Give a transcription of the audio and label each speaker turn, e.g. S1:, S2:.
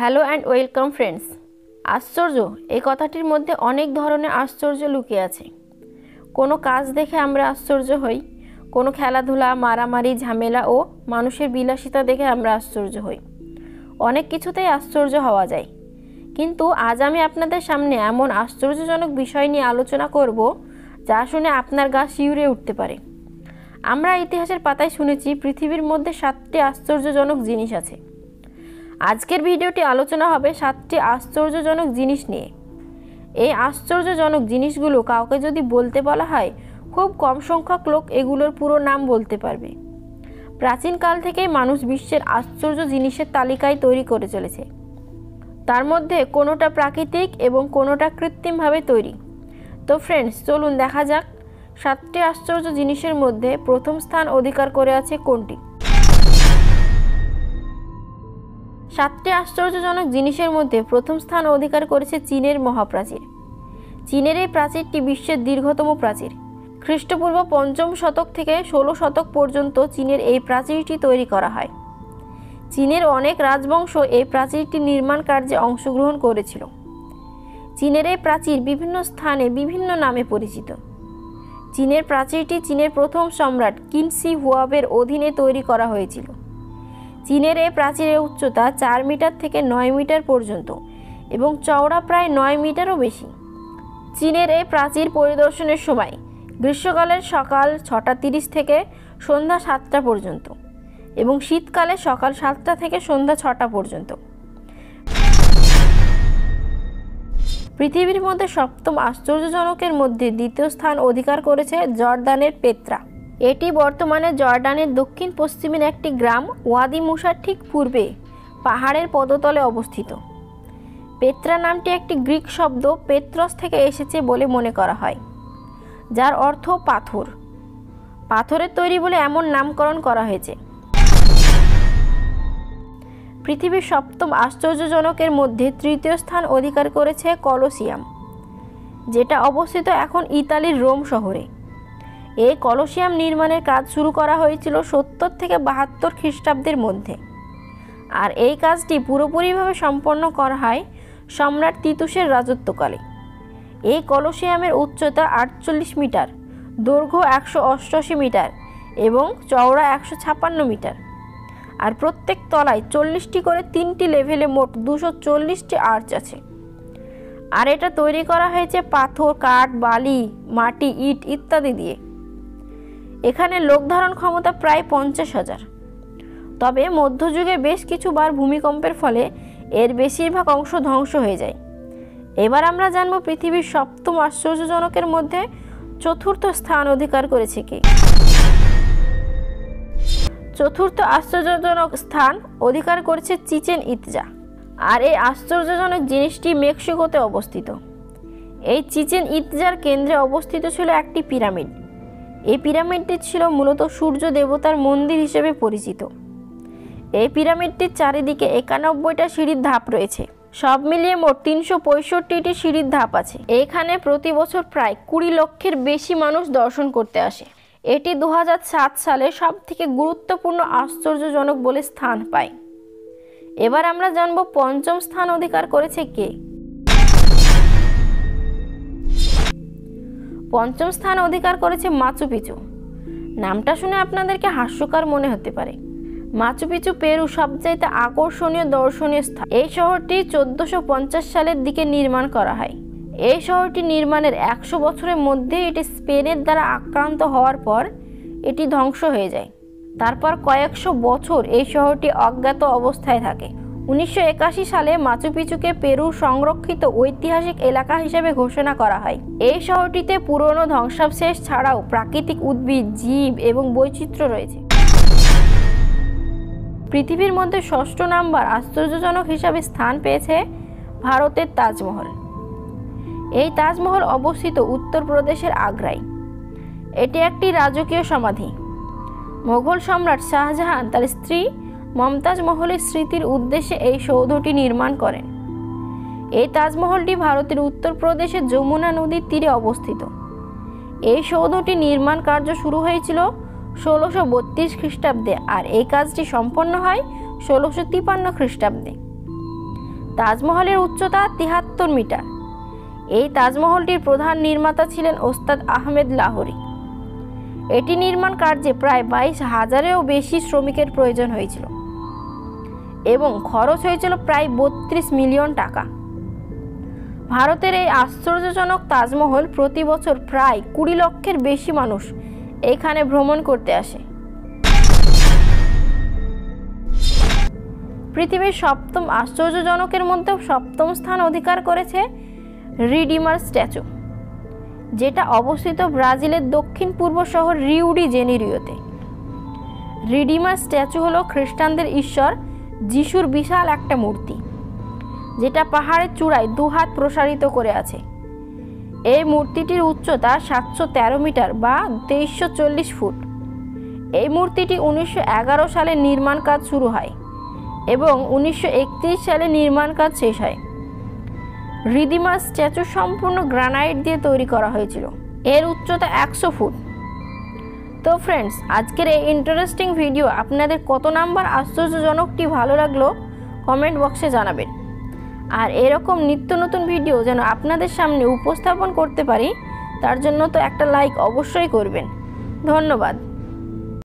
S1: Hello and welcome friends. আশ্চর্য এই কথাটির মধ্যে অনেক ধরনের আশ্চর্য লুকিয়ে আছে। কোনো কাজ দেখে আমরা আশ্চর্য হই, কোনো খেলাধুলা, মারামারি, ঝামেলা ও মানুষের বিলাসিতা দেখে আমরা আশ্চর্য হই। অনেক কিছুতেই আশ্চর্য হওয়া যায়, কিন্তু আজ আমি আপনাদের সামনে এমন আশ্চর্যজনক বিষয় নিয়ে আলোচনা করব যা শুনে আপনার গা শিউরে উঠতে পারে। আমরা ইতিহাসের পাতায় শুনেছি পৃথিবীর মধ্যে 7টি আশ্চর্যজনক জিনিস আছে। আজকের ভিডিওটি আলোচনা হবে 7টি আশ্চর্যজনক জিনিস নিয়ে। এই আশ্চর্যজনক জিনিসগুলো কাউকে যদি বলতে বলা হয়, খুব কম সংখ্যক লোক এগুলোর পুরো নাম বলতে পারবে। প্রাচীনকাল থেকেই মানুষ বিশ্বের আশ্চর্য জিনিসের তালিকায় তৈরি করে চলেছে। তার মধ্যে কোনোটা প্রাকৃতিক এবং কোনোটা কৃত্রিমভাবে তৈরি। তো ফ্রেন্ডস, চলুন দেখা যাক 7টি আশ্চর্য জিনিসের মধ্যে প্রথম স্থান অধিকার করে আছে কোনটি। 7টি আশ্চর্যজনক জিনিসের মধ্যে প্রথম স্থান অধিকার করেছে চীনের মহাপ্রাচীর। চীনের এই প্রাচীরটি বিশ্বের দীর্ঘতম প্রাচীর। খ্রিস্টপূর্ব 5ম শতক থেকে 16 শতক পর্যন্ত চীনের এই প্রাচীরটি তৈরি করা হয়। চীনের অনেক রাজবংশ এই প্রাচীরটি নির্মাণ কার্যে অংশগ্রহণ করেছিল। চীনের এই প্রাচীর বিভিন্ন স্থানে বিভিন্ন নামে পরিচিত। চীনের প্রাচীরটি চীনের প্রথম সম্রাট কিন শি হুয়াংয়ের অধীনে তৈরি করা হয়েছিল। চীনের এই প্রাচীরের উচ্চতা 4 মিটার থেকে 9 মিটার পর্যন্ত এবং চওড়া প্রায় 9 মিটারও বেশি। চীনের এই প্রাচীর পরিদর্শনের সময় গ্রীষ্মকালের সকাল 6:30 থেকে সন্ধ্যা 7টা পর্যন্ত এবং শীতকালে সকাল 7টা থেকে সন্ধ্যা 6টা পর্যন্ত। পৃথিবীর মধ্যে 7ম আশ্চর্যজনকের মধ্যে দ্বিতীয় স্থান অধিকার করেছে জর্দানের পেত্রা। এটি বর্তমানে জর্ডানের দক্ষিণ পশ্চিমের একটি গ্রাম ওয়াদি মুসার ঠিক পূর্বে পাহাড়ের পদতলে অবস্থিত। পেত্রা নামটি একটি গ্রিক শব্দ পেত্রস থেকে এসেছে বলে মনে করা হয়, যার অর্থ পাথর। পাথরের তৈরি বলে এমন নামকরণ করা হয়েছে। পৃথিবীর 7ম আশ্চর্যজনকের মধ্যে তৃতীয় স্থান অধিকার করেছে কলোসিয়াম, যেটা অবস্থিত এখন ইতালির রোম শহরে। এই কলোসিয়াম নির্মাণের কাজ শুরু করা হয়েছিল 70 থেকে 72 খ্রিস্টাব্দের মধ্যে, আর এই কাজটি পুরোপুরিভাবে সম্পন্ন করা হয় সম্রাট তিতুসের রাজত্বকালে। এই কলোসিয়ামের উচ্চতা 48 মিটার, দৈর্ঘ্য 188 মিটার এবং চওড়া 156 মিটার, আর প্রত্যেক তলায় 40টি করে 3টি লেভেলে মোট 240টি আর্চ আছে। আর এটা তৈরি করা হয়েছে পাথর, কাঠ, বালি, মাটি, ইট ইত্যাদি দিয়ে। এখানে লোক ধারণ ক্ষমতা প্রায় 50,000। তবে মধ্যযুগে বেশ কিছুবার ভূমিকম্পের ফলে এর বেশিরভাগ অংশ ধ্বংস হয়ে যায়। এবার আমরা জানব পৃথিবীর 7ম আশ্চর্যজনকের মধ্যে চতুর্থ স্থান অধিকার করেছে কে। চতুর্থ আশ্চর্যজনক স্থান অধিকার করেছে চিচেন ইৎজা। আর এই আশ্চর্যজনক জিনিসটি মেক্সিকোতে অবস্থিত। এই চিচেন ইৎজার কেন্দ্রে অবস্থিত ছিল একটি পিরামিড। এই পিরামিডটি ছিল মূলত সূর্য দেবতার মন্দির হিসেবে পরিচিত। এই পিরামিডটির চারিদিকে 91টা সিঁড়ির ধাপ রয়েছে। সব মিলিয়ে মোট 365টি সিঁড়ির ধাপ আছে। এখানে প্রতি বছর প্রায় 20 লক্ষের বেশি মানুষ দর্শন করতে আসে। এটি 2007 সালে সবথেকে গুরুত্বপূর্ণ আশ্চর্যজনক বলে স্থান পায়। এবার আমরা জানব 5ম স্থান অধিকার করেছে কে। 5ম স্থান অধিকার করেছে মাচু পিচু। নামটা শুনে আপনাদেরকে হাস্যকর মনে হতে পারে। মাচু পিচু পেরু সবচাইতে আকর্ষণীয় দর্শনীয় স্থান। এই শহরটি 1450 সালের দিকে নির্মাণ করা হয়। এই শহরটি নির্মাণের 100 বছরের মধ্যে এটি স্পেনের দ্বারা আক্রান্ত হওয়ার পর এটি ধ্বংস হয়ে যায়। তারপর কয়েকশো বছর এই শহরটি অজ্ঞাত অবস্থায় থাকে। 1981 সালে মাচু পিচুকে পেরুর সংরক্ষিত ঐতিহাসিক এলাকা হিসেবে ঘোষণা করা হয়। এই শহরটিতে পুরনো ধ্বংসাবশেষ ছাড়াও প্রাকৃতিক উদ্ভিদ, জীব এবং বৈচিত্র্য রয়েছে। পৃথিবীর মধ্যে 6ষ্ঠ নাম্বার আশ্চর্যজনক হিসাবে স্থান পেয়েছে ভারতের তাজমহল। এই তাজমহল অবস্থিত উত্তরপ্রদেশের আগ্রায়। এটি একটি রাজকীয় সমাধি। মোগল সম্রাট শাহজাহান তার স্ত্রী মমতাজ মহলের স্মৃতির উদ্দেশ্যে এই সৌধটি নির্মাণ করেন। এই তাজমহলটি ভারতের উত্তরপ্রদেশের যমুনা নদীর তীরে অবস্থিত। এই সৌধটি নির্মাণ কার্য শুরু হয়েছিল 1632 খ্রিস্টাব্দে আর এই কাজটি সম্পন্ন হয় 1653 খ্রিস্টাব্দে। তাজমহলের উচ্চতা ৭৩ মিটার। এই তাজমহলটির প্রধান নির্মাতা ছিলেন ওস্তাদ আহমেদ লাহোরী। এটি নির্মাণ কার্যে প্রায় ২২,০০০-এরও বেশি শ্রমিকের প্রয়োজন হয়েছিল এবং খরচ হয়েছিল প্রায় ৩২ মিলিয়ন টাকা। ভারতের এই আশ্চর্যজনক তাজমহল প্রতি বছর প্রায় ২০ লক্ষের বেশি মানুষ এখানে ভ্রমণ করতে আসে। পৃথিবীর সপ্তম আশ্চর্যজনকের মধ্যে সপ্তম স্থান অধিকার করেছে রিডিমার স্ট্যাচু, যেটা অবস্থিত ব্রাজিলের দক্ষিণ পূর্ব শহর রিও ডি জেনিরিওতে। রিডিমার স্ট্যাচু হলো খ্রিস্টানদের ঈশ্বর যিশুর বিশাল একটা মূর্তি, যেটা পাহাড়ের চূড়ায় ২ হাত প্রসারিত করে আছে। এই মূর্তিটির উচ্চতা ৭১৩ মিটার বা ২৩৪০ ফুট। এই মূর্তিটি ১৯১১ সালে নির্মাণ কাজ শুরু হয় এবং ১৯৩১ সালে নির্মাণ কাজ শেষ হয়। রিডিমার স্ট্যাচু সম্পূর্ণ গ্রানাইট দিয়ে তৈরি করা হয়েছিল। এর উচ্চতা ১০০ ফুট। তো ফ্রেন্ডস, আজকের এই ইন্টারেস্টিং ভিডিও আপনাদের কত নাম্বার আশ্চর্যজনকটি ভালো লাগলো কমেন্ট বক্সে জানাবেন। আর এরকম নিত্য নতুন ভিডিও যেন আপনাদের সামনে উপস্থাপন করতে পারি, তার জন্য তো একটা লাইক অবশ্যই করবেন। ধন্যবাদ।